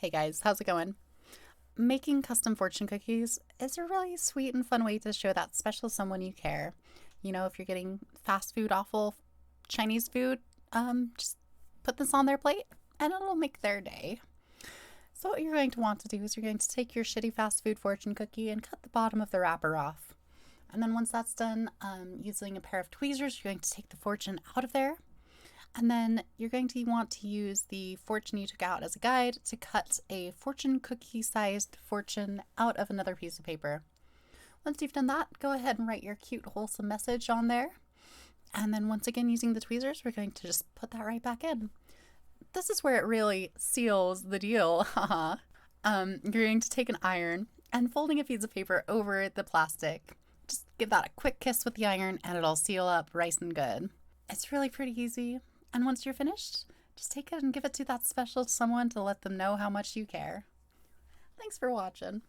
Hey guys, how's it going? Making custom fortune cookies is a really sweet and fun way to show that special someone you care. If you're getting fast food, awful Chinese food, just put this on their plate and it'll make their day. So, what you're going to want to do is you're going to take your shitty fast food fortune cookie and cut the bottom of the wrapper off. And then, once that's done, using a pair of tweezers, you're going to take the fortune out of there. And then you're going to want to use the fortune you took out as a guide to cut a fortune cookie sized fortune out of another piece of paper. Once you've done that, go ahead and write your cute, wholesome message on there. And then once again, using the tweezers, we're going to just put that right back in. This is where it really seals the deal. You're going to take an iron and folding a piece of paper over the plastic. Just give that a quick kiss with the iron and it'll seal up nice and good. It's really pretty easy. And once you're finished, just take it and give it to that special someone to let them know how much you care. Thanks for watching.